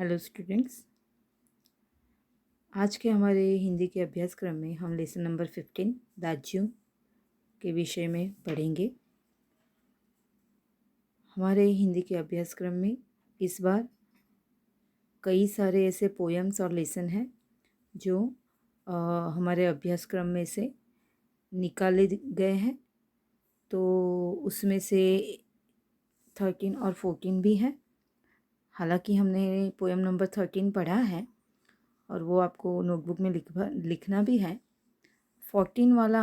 Hello students. आज के हमारे हिंदी के अभ्यासक्रम में हम लेसन नंबर 15 दाज्यों के विषय में पढ़ेंगे। हमारे हिंदी के अभ्यासक्रम में इस बार कई सारे ऐसे पोएम्स और लेसन हैं जो हमारे अभ्यासक्रम में से निकाले गए हैं। तो उसमें से 13 और 14 भी हैं। हालांकि हमने पोएम नंबर 13 पढ़ा है और वो आपको नोटबुक में लिखना भी है। 14 वाला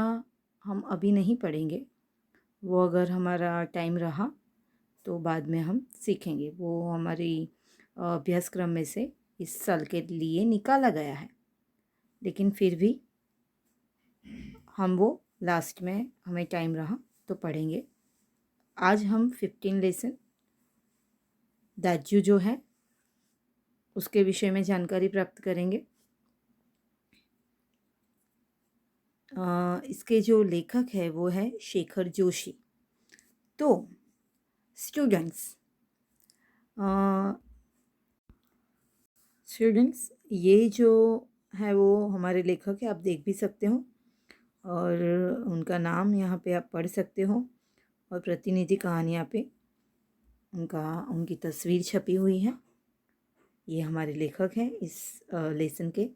हम अभी नहीं पढ़ेंगे, वो अगर हमारा टाइम रहा तो बाद में हम सीखेंगे। वो हमारी अभ्यासक्रम में से इस साल के लिए निकाला गया है, लेकिन फिर भी हम वो लास्ट में हमें टाइम रहा तो पढ़ेंगे। आज हम 15 लेसन दाज्यू जो है उसके विषय में जानकारी प्राप्त करेंगे। इसके जो लेखक है वो है शेखर जोशी। तो स्टूडेंट्स ये जो है वो हमारे लेखक है, आप देख भी सकते हो और उनका नाम यहाँ पे आप पढ़ सकते हो और प्रतिनिधि कहानियाँ पे उनकी तस्वीर छपी हुई है। ये हमारे लेखक हैं इस लेसन के।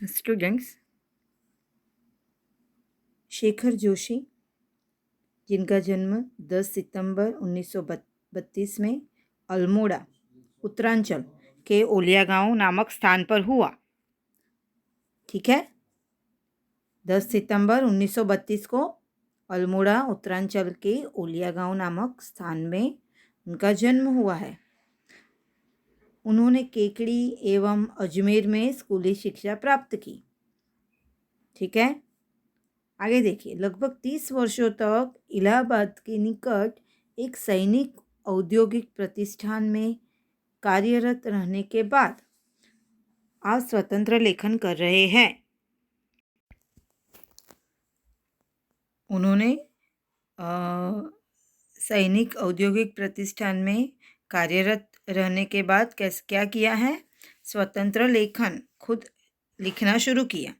स्टूडेंट्स, शेखर जोशी जिनका जन्म 10 सितंबर 1932 में अल्मोड़ा उत्तरांचल के ओलिया गांव नामक स्थान पर हुआ। ठीक है, 10 सितंबर 1932 को अल्मोड़ा उत्तरांचल के ओलिया गांव नामक स्थान में उनका जन्म हुआ है। उन्होंने केकड़ी एवं अजमेर में स्कूली शिक्षा प्राप्त की। ठीक है, आगे देखिए। लगभग 30 वर्षों तक इलाहाबाद के निकट एक सैनिक औद्योगिक प्रतिष्ठान में कार्यरत रहने के बाद आप स्वतंत्र लेखन कर रहे हैं। उन्होंने सैनिक औद्योगिक प्रतिष्ठान में कार्यरत रहने के बाद क्या किया है? स्वतंत्र लेखन खुद लिखना शुरू किया।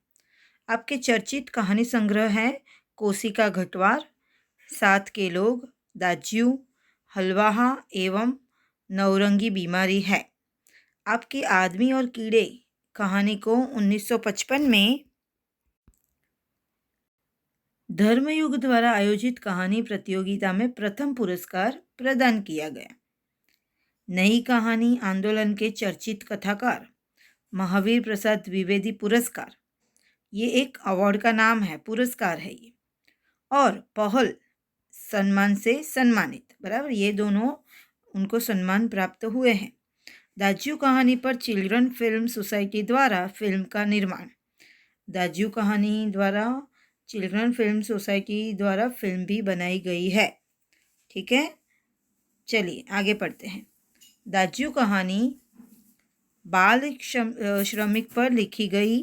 आपके चर्चित कहानी संग्रह है कोसी का घटवार, साथ के लोग, दाज्यू, हलवाहा एवं नौरंगी बीमारी है। आपकी आदमी और कीड़े कहानी को 1955 में धर्मयुग द्वारा आयोजित कहानी प्रतियोगिता में प्रथम पुरस्कार प्रदान किया गया। नई कहानी आंदोलन के चर्चित कथाकार महावीर प्रसाद द्विवेदी पुरस्कार, ये एक अवार्ड का नाम है, पुरस्कार है ये, और पहल सम्मान से सम्मानित, बराबर, ये दोनों उनको सम्मान प्राप्त हुए हैं। दाज्यू कहानी पर चिल्ड्रन फिल्म सोसाइटी द्वारा फिल्म का निर्माण, दाज्यू कहानी द्वारा चिल्ड्रन फिल्म सोसाइटी द्वारा फिल्म भी बनाई गई है। ठीक है, चलिए आगे पढ़ते हैं। दाज्यू कहानी बाल श्रमिक पर लिखी गई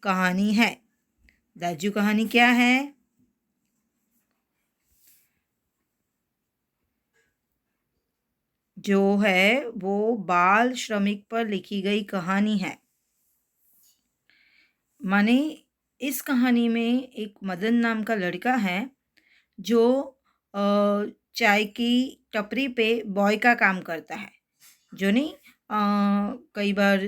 कहानी है। दाज्यू कहानी क्या है? जो है वो बाल श्रमिक पर लिखी गई कहानी है। माने इस कहानी में एक मदन नाम का लड़का है जो चाय की टपरी पे बॉय का काम करता है, जो नहीं कई बार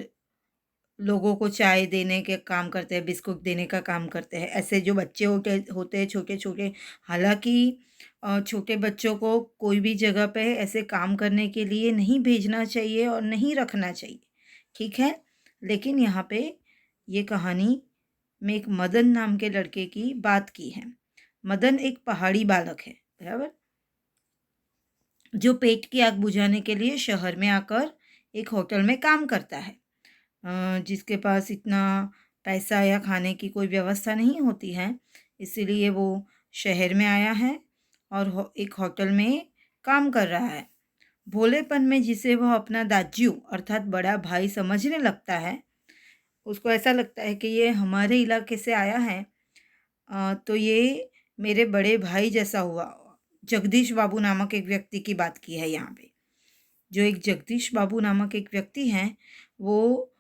लोगों को चाय देने के काम करते हैं, बिस्कुट देने का काम करते हैं। ऐसे जो बच्चे होते हैं छोटे छोटे, हालांकि छोटे बच्चों को कोई भी जगह पे ऐसे काम करने के लिए नहीं भेजना चाहिए और नहीं रखना चाहिए, ठीक है। लेकिन यहाँ पे ये कहानी में एक मदन नाम के लड़के की बात की है। मदन एक पहाड़ी बालक है, बराबर, जो पेट की आग बुझाने के लिए शहर में आकर एक होटल में काम करता है। जिसके पास इतना पैसा या खाने की कोई व्यवस्था नहीं होती है, इसीलिए वो शहर में आया है और एक होटल में काम कर रहा है। भोलेपन में जिसे वह अपना दाज्यू अर्थात बड़ा भाई समझने लगता है, उसको ऐसा लगता है कि ये हमारे इलाके से आया है तो ये मेरे बड़े भाई जैसा हुआ, जगदीश बाबू नामक एक व्यक्ति की बात की है यहाँ पे। जो एक जगदीश बाबू नामक एक व्यक्ति हैं, वो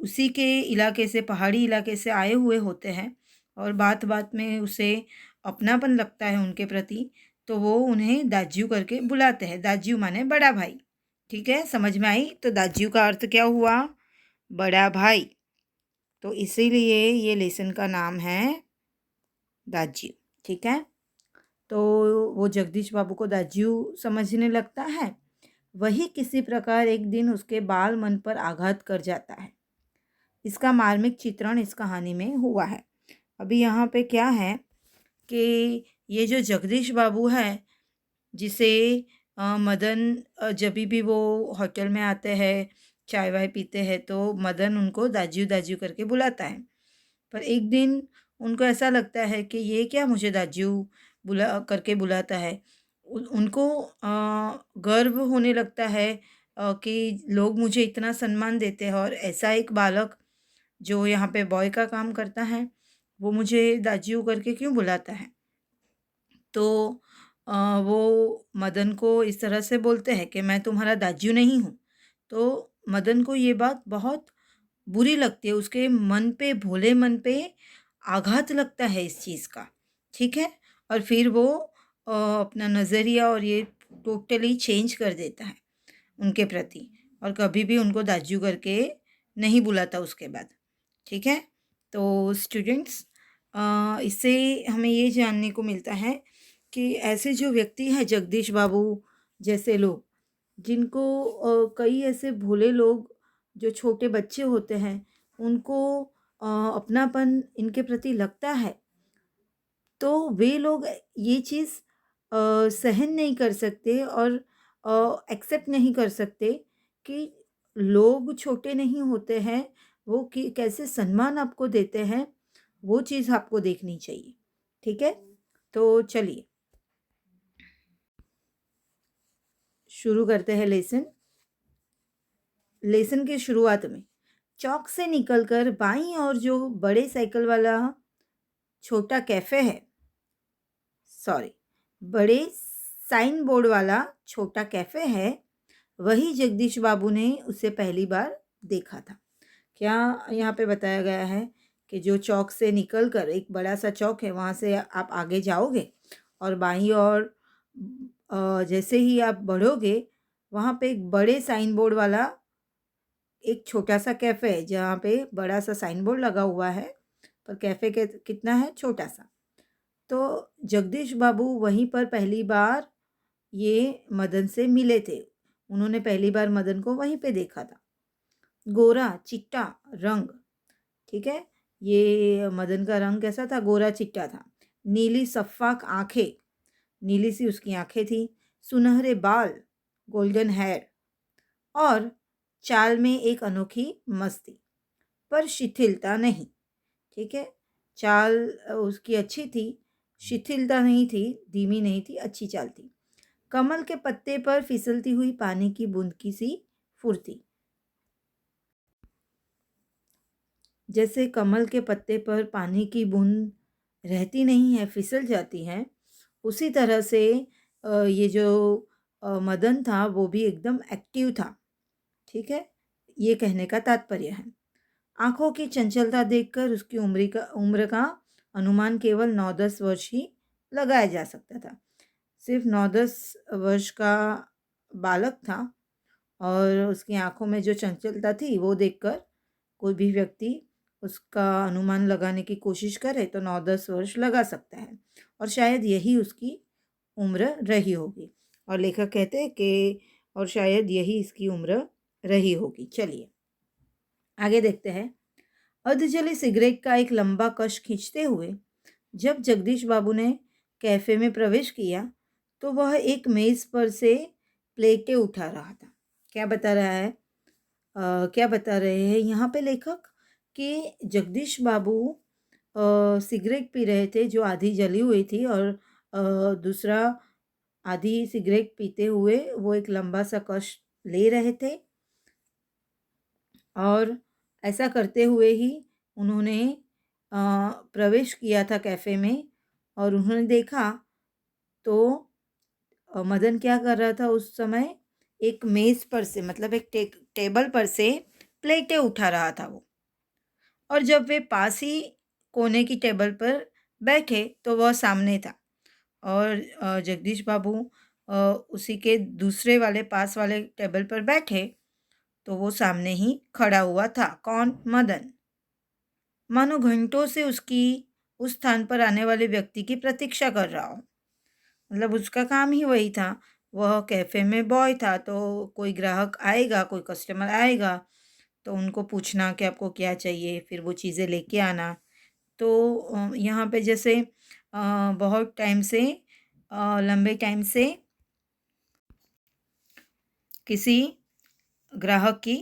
उसी के इलाके से, पहाड़ी इलाके से आए हुए होते हैं और बात-बात में उसे अपनापन लगता है उनके प्रति, तो वो उन्हें दाज्यू करके बुलाते हैं। दाज्यू माने बड़ा भाई, ठीक है? समझ में आई? तो दाज्यू का अर्थ क्या हुआ? बड़ा भाई। तो इसीलिए ये लेसन का नाम है दाज्यू, ठीक है? तो वो जगदीश बाबू को दाज्यू समझने लगता है। वही किसी प्रकार एक दिन उसके बाल मन पर आघात कर जाता है। इसका मार्मिक चित्रण इस कहानी में हुआ है। अभी यहाँ पे क्या है कि ये जो जगदीश बाबू है, जिसे मदन जभी भी वो होटल में आते हैं, चाय वाय पीते हैं, तो मदन उनको दाज्यू दाज्यू करके बुलाता है। पर एक दिन उनको ऐसा लगता है कि ये क्या मुझे दाज्यू बुलाता है। उनको गर्व होने लगता है कि लोग मुझे इतना सम्मान देते हैं और ऐसा एक बालक जो यहाँ पे बॉय का काम करता है, वो मुझे दाज्यू करके क्यों बुलाता है। तो वो मदन को इस तरह से बोलते हैं कि मैं तुम्हारा दाज्यू नहीं हूँ। तो मदन को ये बात बहुत बुरी लगती है, उसके मन पे, भोले मन पे आघात लगता है इस चीज़ का, ठीक है? और फिर वो अपना नज़रिया और ये टोटली चेंज कर देता है उनके प्रति और कभी भी उनको दाज्यू करके नहीं बुलाता उसके बाद, ठीक है? तो स्टूडेंट्स, इससे हमें ये जानने को मिलता है कि ऐसे जो व्यक्ति हैं जगदीश बाबू जैसे लोग, जिनको कई ऐसे भोले लोग जो छोटे बच्चे होते हैं, उनको अपनापन इनके प्रति लगता है, तो वे लोग ये चीज़ सहन नहीं कर सकते और एक्सेप्ट नहीं कर सकते कि लोग छोटे नहीं होते हैं, वो कि कैसे सम्मान आपको देते हैं, वो चीज़ आपको देखनी चाहिए, ठीक है? तो चलिए शुरू करते हैं लेसन। लेसन की शुरुआत में चौक से निकलकर बाईं ओर जो बड़े साइकिल वाला छोटा कैफ़े है, सॉरी, बड़े साइन बोर्ड वाला छोटा कैफ़े है, वही जगदीश बाबू ने उसे पहली बार देखा था। क्या यहाँ पे बताया गया है कि जो चौक से निकलकर, एक बड़ा सा चौक है, वहाँ से आप आगे जाओगे और बाईं ओर जैसे ही आप बढ़ोगे, वहाँ पे एक बड़े साइन बोर्ड वाला एक छोटा सा कैफ़े है, जहाँ पे बड़ा सा साइन बोर्ड लगा हुआ है, पर कैफ़े के कितना है, छोटा सा। तो जगदीश बाबू वहीं पर पहली बार ये मदन से मिले थे। उन्होंने पहली बार मदन को वहीं पे देखा था। गोरा चिट्टा रंग, ठीक है? ये मदन का रंग कैसा था? गोरा चिट्टा था। नीली सफ़ाक आँखें, नीली सी उसकी आँखें थी। सुनहरे बाल, गोल्डन हेयर और चाल में एक अनोखी मस्ती, पर शिथिलता नहीं, ठीक है? चाल उसकी अच्छी थी, शिथिलता नहीं थी, धीमी नहीं थी, अच्छी चाल थी। कमल के पत्ते पर फिसलती हुई पानी की बूंद की सी फुर्ती। जैसे कमल के पत्ते पर पानी की बूंद रहती नहीं है, फिसल जाती है, उसी तरह से ये जो मदन था वो भी एकदम एक्टिव था, ठीक है? ये कहने का तात्पर्य है। आँखों की चंचलता देखकर उसकी उम्र का अनुमान केवल 9-10 वर्ष ही लगाया जा सकता था। सिर्फ 9-10 वर्ष का बालक था और उसकी आँखों में जो चंचलता थी वो देखकर कोई भी व्यक्ति उसका अनुमान लगाने की कोशिश करे तो 9-10 वर्ष लगा सकता है और शायद यही उसकी उम्र रही होगी। और लेखक कहते हैं कि और शायद यही इसकी उम्र रही होगी। चलिए आगे देखते हैं। अर्धजली सिगरेट का एक लंबा कश खींचते हुए जब जगदीश बाबू ने कैफे में प्रवेश किया तो वह एक मेज पर से प्लेटें उठा रहा था। क्या बता रहा है? क्या बता रहे हैं यहाँ पे लेखक कि जगदीश बाबू सिगरेट पी रहे थे जो आधी जली हुई थी और दूसरा आधी सिगरेट पीते हुए वो एक लंबा सा कश ले रहे थे और ऐसा करते हुए ही उन्होंने प्रवेश किया था कैफ़े में और उन्होंने देखा तो मदन क्या कर रहा था उस समय, एक मेज़ पर से मतलब एक टेबल पर से प्लेटें उठा रहा था वो। और जब वे पास ही कोने की टेबल पर बैठे तो वह सामने था। और जगदीश बाबू उसी के दूसरे वाले पास वाले टेबल पर बैठे तो वो सामने ही खड़ा हुआ था। कौन? मदन। मानो घंटों से उसकी उस स्थान पर आने वाले व्यक्ति की प्रतीक्षा कर रहा हो। मतलब उसका काम ही वही था। वह कैफ़े में बॉय था, तो कोई ग्राहक आएगा, कोई कस्टमर आएगा, तो उनको पूछना कि आपको क्या चाहिए, फिर वो चीज़ें लेके आना। तो यहाँ पे जैसे बहुत टाइम से लंबे टाइम से किसी ग्राहक की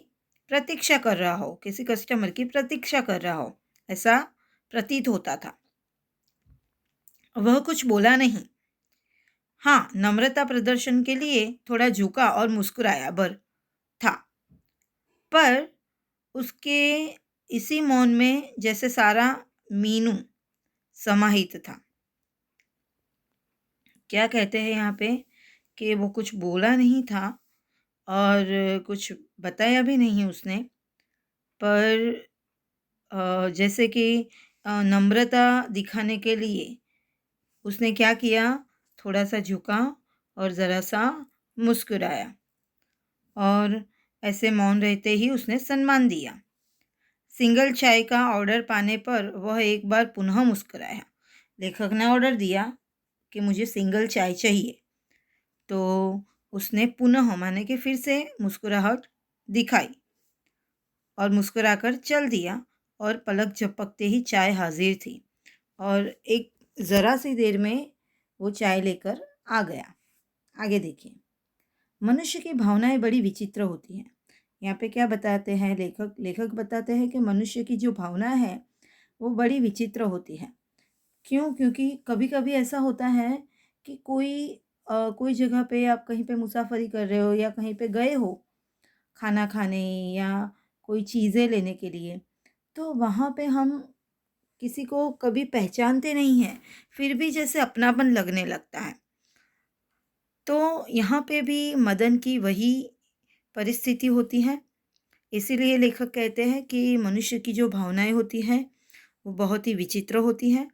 प्रतीक्षा कर रहा हो, किसी कस्टमर की प्रतीक्षा कर रहा हो, ऐसा प्रतीत होता था। वह कुछ बोला नहीं। हाँ, नम्रता प्रदर्शन के लिए थोड़ा झुका और मुस्कुराया भर था, पर उसके इसी मौन में जैसे सारा मीनू समाहित था। क्या कहते हैं यहाँ पे कि वो कुछ बोला नहीं था और कुछ बताया भी नहीं उसने, पर जैसे कि नम्रता दिखाने के लिए उसने क्या किया, थोड़ा-सा झुका और ज़रा-सा मुस्कुराया और ऐसे मौन रहते ही उसने सम्मान दिया। सिंगल चाय का ऑर्डर पाने पर वह एक बार पुनः मुस्कुराया। लेखक ने ऑर्डर दिया कि मुझे सिंगल चाय चाहिए, तो उसने पुनः माने कि फिर से मुस्कुराहट दिखाई और मुस्कुराकर चल दिया और पलक झपकते ही चाय हाजिर थी और एक ज़रा सी देर में वो चाय लेकर आ गया। आगे देखिए। मनुष्य की भावनाएं बड़ी विचित्र होती हैं। यहाँ पे क्या बताते हैं लेखक? लेखक बताते हैं कि मनुष्य की जो भावना है वो बड़ी विचित्र होती है। क्यों? क्योंकि कभी-कभी ऐसा होता है कि कोई जगह पे आप कहीं पे मुसाफरी कर रहे हो या कहीं पे गए हो खाना खाने या कोई चीज़ें लेने के लिए, तो वहाँ पे हम किसी को कभी पहचानते नहीं हैं, फिर भी जैसे अपनापन लगने लगता है। तो यहाँ पे भी मदन की वही परिस्थिति होती है। इसीलिए लेखक कहते हैं कि मनुष्य की जो भावनाएँ होती हैं, वो बहुत ही विचित्र होती हैं।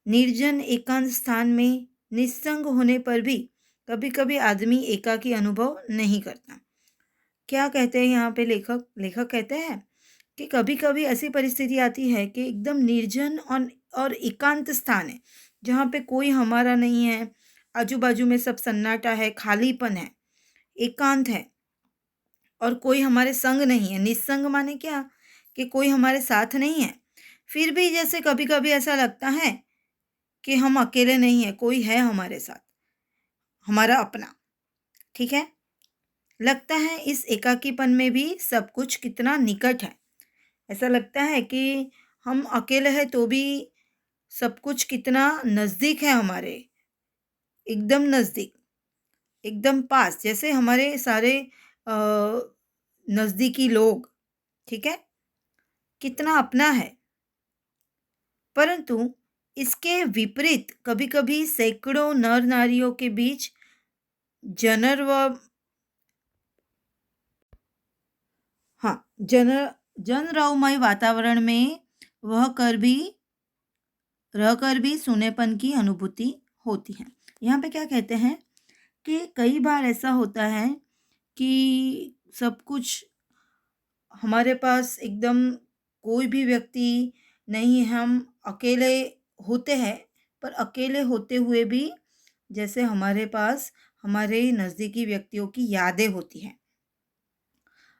निर्जन एकांत स्थान में निस्संग होने पर भी कभी-कभी आदमी एकाकी अनुभव नहीं करता। क्या कहते हैं यहाँ पे लेखक? लेखक कहते हैं कि कभी-कभी ऐसी परिस्थिति आती है कि एकदम निर्जन और एकांत स्थान है, जहाँ पे कोई हमारा नहीं है, आजू-बाजू में सब सन्नाटा है, खालीपन है, एकांत है और कोई हमारे संग नहीं है। निस्संग माने क्या? कि कोई हमारे साथ नहीं है। फिर भी जैसे कभी-कभी ऐसा लगता है कि हम अकेले नहीं हैं, कोई है हमारे साथ, हमारा अपना, ठीक है? लगता है इस एकाकीपन में भी सब कुछ कितना निकट है। ऐसा लगता है कि हम अकेले हैं तो भी सब कुछ कितना नज़दीक है हमारे, एकदम नज़दीक, एकदम पास, जैसे हमारे सारे अ, नज़दीकी लोग, ठीक है? कितना अपना है। परंतु इसके विपरीत कभी-कभी सैकड़ों नर-नारियों के बीच जनर व हाँ, जनरवमय वातावरण में वह कर भी रहकर भी सूनेपन की अनुभूति होती है। यहाँ पे क्या कहते हैं कि कई बार ऐसा होता है कि सब कुछ हमारे पास एकदम कोई भी व्यक्ति नहीं है, हम अकेले होते हैं, पर अकेले होते हुए भी जैसे हमारे पास हमारे नज़दीकी व्यक्तियों की यादें होती हैं।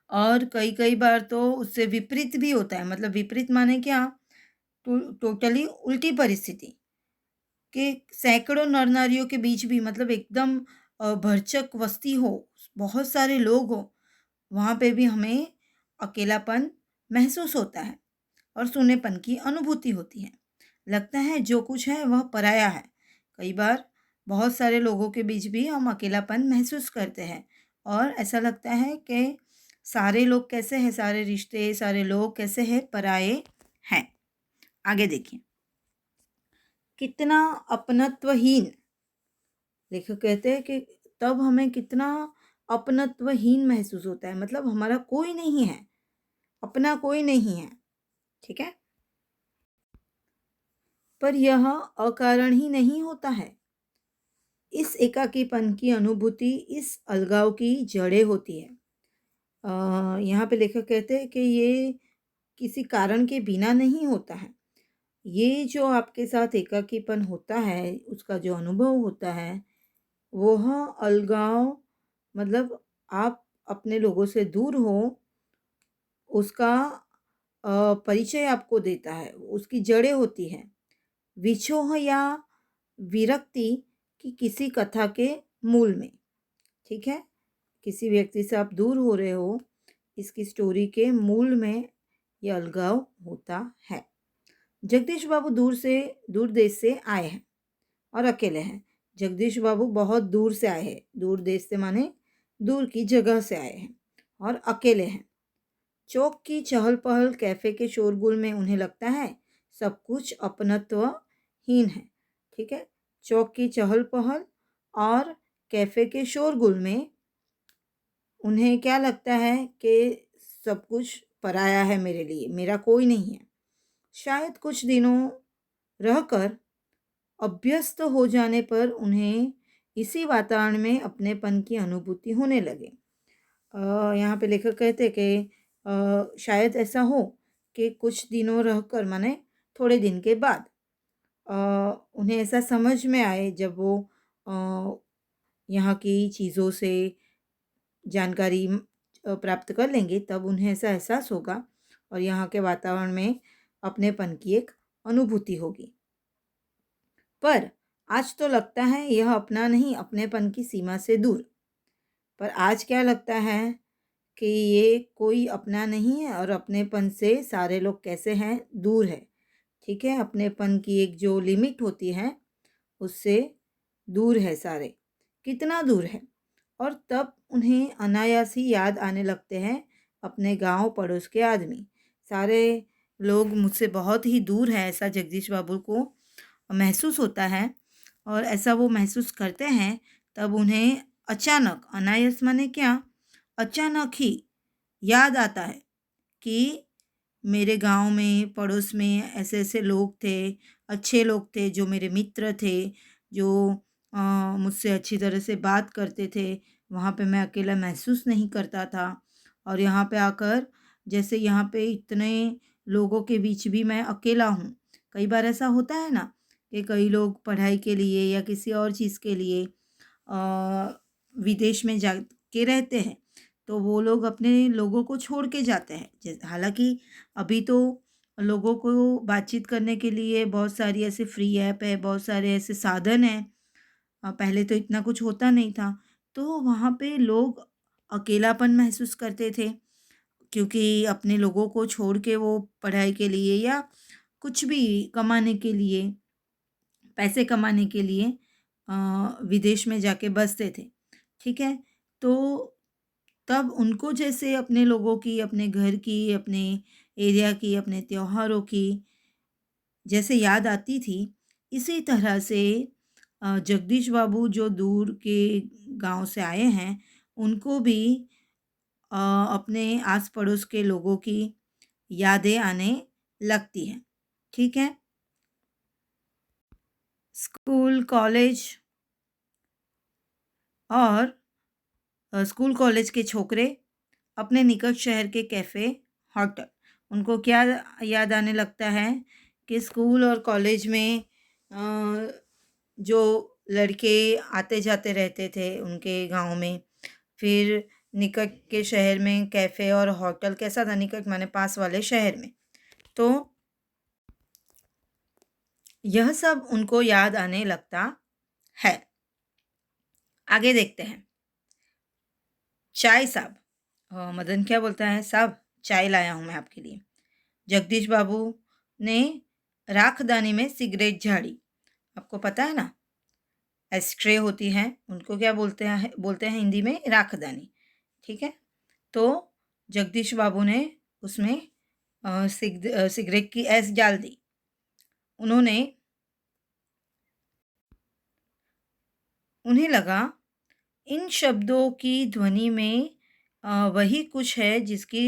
और कई-कई बार तो उससे विपरीत भी होता है, मतलब विपरीत माने क्या? टोटली उल्टी परिस्थिति कि सैकड़ों नर-नारियों के बीच भी मतलब एकदम भरचक बस्ती हो, बहुत सारे लोग हों, वहाँ पे भी हमें अकेलापन महसूस होता है और सूनेपन की अनुभूति होती है। लगता है जो कुछ है वह पराया है। कई बार बहुत सारे लोगों के बीच भी हम अकेलापन महसूस करते हैं और ऐसा लगता है कि सारे लोग कैसे हैं, सारे रिश्ते, सारे लोग कैसे हैं, पराये हैं। आगे देखिए। कितना अपनत्वहीन लेखक कहते हैं कि तब हमें कितना अपनत्वहीन महसूस होता है, मतलब हमारा कोई नहीं है, अपना कोई नहीं है, ठीक है? पर यह अकारण ही नहीं होता है। इस एकाकीपन की अनुभूति इस अलगाव की जड़ें होती है। यहाँ पे लेखक कहते हैं कि ये किसी कारण के बिना नहीं होता है। ये जो आपके साथ एकाकीपन होता है, उसका जो अनुभव होता है, वह अलगाव मतलब आप अपने लोगों से दूर हो, उसका परिचय आपको देता है, उसकी जड़ें होती हैं। विछोह या विरक्ति की किसी कथा के मूल में, ठीक है? किसी व्यक्ति से आप दूर हो रहे हो, इसकी स्टोरी के मूल में ये अलगाव होता है। जगदीश बाबू दूर देश से आए हैं और अकेले हैं। जगदीश बाबू बहुत दूर से आए हैं, दूर देश से माने दूर की जगह से आए हैं और अकेले हैं। चौक की चहल-पहल, कैफ़े के शोरगुल में उन्हें लगता है सब कुछ अपनत्वहीन है, ठीक है? चौक की चहल-पहल और कैफ़े के शोरगुल में उन्हें क्या लगता है कि सब कुछ पराया है मेरे लिए, मेरा कोई नहीं है। शायद कुछ दिनों रहकर अभ्यस्त हो जाने पर उन्हें इसी वातावरण में अपनेपन की अनुभूति होने लगे। यहाँ पे लेखक कहते हैं कि शायद ऐसा हो कि कुछ दिनों रहकर माने थोड़े दिन के बाद अ, उन्हें ऐसा समझ में आए जब वो अ, यहाँ की चीज़ों से जानकारी प्राप्त कर लेंगे, तब उन्हें ऐसा एहसास होगा और यहाँ के वातावरण में अपनेपन की एक अनुभूति होगी। पर आज तो लगता है यह अपना नहीं, अपनेपन की सीमा से दूर। पर आज क्या लगता है कि ये कोई अपना नहीं है और अपनेपन से सारे लोग कैसे हैं, दूर है, ठीक है? अपनेपन की एक जो लिमिट होती है, उससे दूर है सारे। कितना दूर है? और तब उन्हें अनायास ही याद आने लगते हैं अपने गाँव पड़ोस के आदमी। सारे लोग मुझसे बहुत ही दूर हैं, ऐसा जगदीश बाबू को महसूस होता है और ऐसा वो महसूस करते हैं, तब उन्हें अचानक, अनायास माने क्या? अचानक ही याद आता है कि मेरे गाँव में, पड़ोस में ऐसे-ऐसे लोग थे, अच्छे लोग थे, जो मेरे मित्र थे, जो अ, मुझसे अच्छी तरह से बात करते थे। वहाँ पे मैं अकेला महसूस नहीं करता था और यहाँ पे आकर जैसे यहाँ पे इतने लोगों के बीच भी मैं अकेला हूँ। कई बार ऐसा होता है ना कि कई लोग पढ़ाई के लिए या किसी और चीज़ के लिए विदेश में जा के रहते हैं, तो वो लोग अपने लोगों को छोड़ के जाते हैं। जैसे हालाँकि अभी तो लोगों को बातचीत करने के लिए बहुत सारी ऐसे फ्री ऐप है, बहुत सारे ऐसे साधन हैं। पहले तो इतना कुछ होता नहीं था। तो वहाँ पे लोग अकेलापन महसूस करते थे, क्योंकि अपने लोगों को छोड़ के वो पढ़ाई के लिए या कुछ भी कमाने के लिए, पैसे कमाने के लिए अ, विदेश में जाके बसते थे, ठीक है? तो तब उनको जैसे अपने लोगों की, अपने घर की, अपने एरिया की, अपने त्योहारों की जैसे याद आती थी, इसी तरह से जगदीश बाबू जो दूर के गाँव से आए हैं, उनको भी अ, अपने आस-पड़ोस के लोगों की यादें आने लगती हैं, ठीक है? स्कूल, कॉलेज और स्कूल कॉलेज के छोकरे अपने निकट शहर के कैफ़े, होटल, उनको क्या याद आने लगता है कि स्कूल और कॉलेज में जो लड़के आते-जाते रहते थे उनके गाँव में, फिर निकट के शहर में कैफ़े और होटल कैसा था, निकट माने पास वाले शहर में। तो यह सब उनको याद आने लगता है। आगे देखते हैं। चाय साहब, मदन क्या बोलता है, साहब चाय लाया हूँ मैं आपके लिए। जगदीश बाबू ने राखदानी में सिगरेट झाड़ी। आपको पता है ना, एस्ट्रे होती है, उनको क्या बोलते हैं हिंदी में, राखदानी, ठीक है? तो जगदीश बाबू ने उसमें सिगरेट की एस डाल दी। उन्होंने उन्हें लगा इन शब्दों की ध्वनि में वही कुछ है जिसकी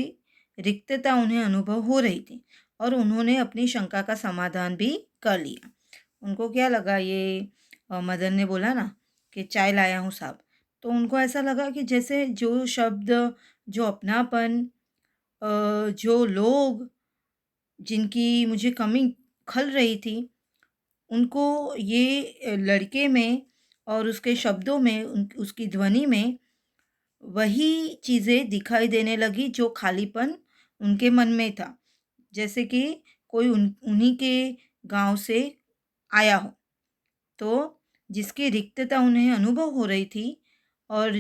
रिक्तता उन्हें अनुभव हो रही थी और उन्होंने अपनी शंका का समाधान भी कर लिया। उनको क्या लगा ये मदन ने बोला ना कि चाय लाया हूँ साहब, तो उनको ऐसा लगा कि जैसे जो शब्द, जो अपनापन, जो लोग जिनकी मुझे कमी खल रही थी, उनको ये लड़के में और उसके शब्दों में, उसकी ध्वनि में वही चीज़ें दिखाई देने लगी जो खालीपन उनके मन में था। जैसे कि कोई उन्हीं के गाँव से आया हो, तो जिसकी रिक्तता उन्हें अनुभव हो रही थी और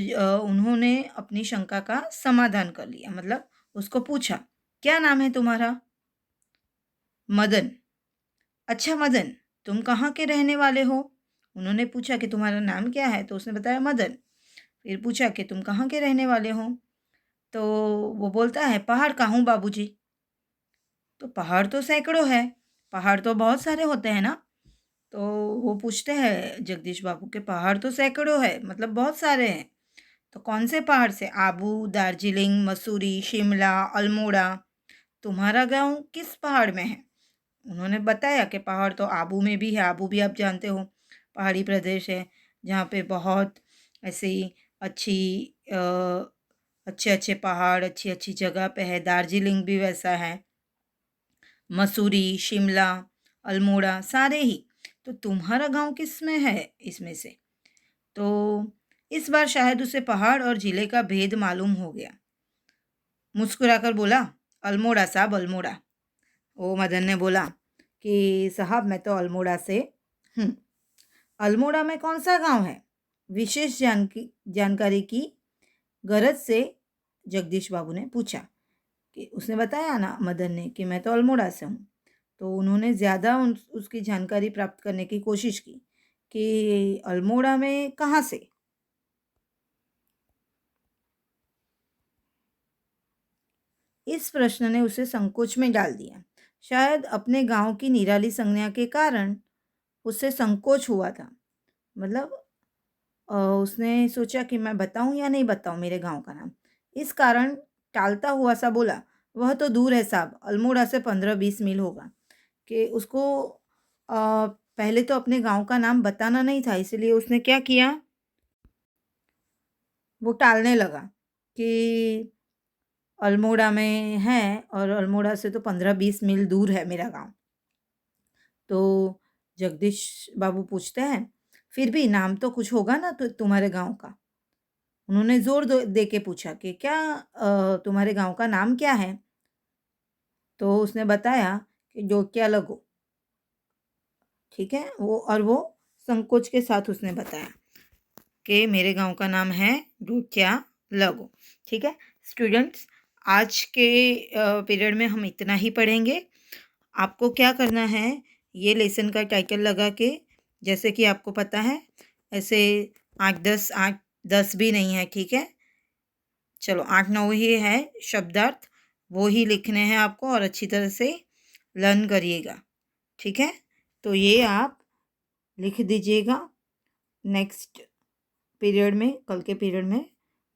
उन्होंने अपनी शंका का समाधान कर लिया। मतलब उसको पूछा, "क्या नाम है तुम्हारा?" "मदन।" "अच्छा मदन, तुम कहाँ के रहने वाले हो?" उन्होंने पूछा कि तुम्हारा नाम क्या है? तो उसने बताया मदन। फिर पूछा कि तुम कहाँ के रहने वाले हो? तो वो बोलता है पहाड़ का हूँ बाबूजी। तो पहाड़ तो सैकड़ों है, पहाड़ तो बहुत सारे होते हैं ना? तो वो पूछते हैं जगदीश बाबू के पहाड़ तो सैकड़ों है, मतलब बहुत सारे हैं। तो कौन से पहाड़ से? आबू, दार्जिलिंग, मसूरी, शिमला, अल्मोड़ा। तुम्हारा गाँव किस पहाड़ में है? उन्होंने बताया कि पहाड़ तो आबू में भी है, आबू भी आप जानते हो, पहाड़ी प्रदेश है, जहाँ पे बहुत ऐसी अच्छी अच्छे-अच्छे पहाड़, अच्छी-अच्छी जगह पे है। दार्जिलिंग भी वैसा है, मसूरी, शिमला, अल्मोड़ा सारे ही। तो तुम्हारा गाँव किसमें है इसमें से? तो इस बार शायद उसे पहाड़ और ज़िले का भेद मालूम हो गया। मुस्कुराकर बोला, "अल्मोड़ा साहब, अल्मोड़ा।" वो मदन ने बोला कि साहब मैं तो अल्मोड़ा से हूँ। अल्मोड़ा में कौन सा गांव है? विशेष जानकारी की गरज से जगदीश बाबू ने पूछा। कि उसने बताया ना मदन ने कि मैं तो अल्मोड़ा से हूँ। तो उन्होंने ज़्यादा उसकी जानकारी प्राप्त करने की कोशिश की कि अल्मोड़ा में कहाँ से। इस प्रश्न ने उसे संकोच में डाल दिया। शायद अपने गांव की निराली संज्ञा के कारण उसे संकोच हुआ था। मतलब उसने सोचा कि मैं बताऊं या नहीं बताऊं मेरे गांव का नाम। इस कारण टालता हुआ सा बोला, वह तो दूर है साहब, अल्मोड़ा से 15-20 मील होगा। कि उसको पहले तो अपने गांव का नाम बताना नहीं था, इसलिए उसने क्या किया, वो टालने लगा कि अल्मोड़ा में है और अल्मोड़ा से तो 15-20 मील दूर है मेरा गांव। तो जगदीश बाबू पूछते हैं, फिर भी नाम तो कुछ होगा ना तो तुम्हारे गांव का? उन्होंने ज़ोर दे के पूछा कि क्या तुम्हारे गाँव का नाम क्या है? तो उसने बताया कि जोत्या लगो, ठीक है? वो संकोच के साथ उसने बताया कि मेरे गाँव का नाम है जोत्या लगो, ठीक है? स्टूडेंट्स, आज के पीरियड में हम इतना ही पढ़ेंगे। आपको क्या करना है, ये लेसन का टाइटल लगा के, जैसे कि आपको पता है, ऐसे 8-10 भी नहीं है, ठीक है? चलो 8-9 ही है शब्दार्थ, वो ही लिखने हैं आपको और अच्छी तरह से लर्न करिएगा, ठीक है? तो ये आप लिख दीजिएगा। नेक्स्ट पीरियड में, कल के पीरियड में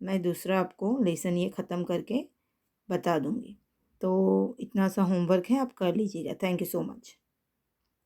मैं दूसरा आपको लेसन ये ख़त्म करके बता दूँगी। तो इतना सा होमवर्क है, आप कर लीजिएगा। Thank you so much.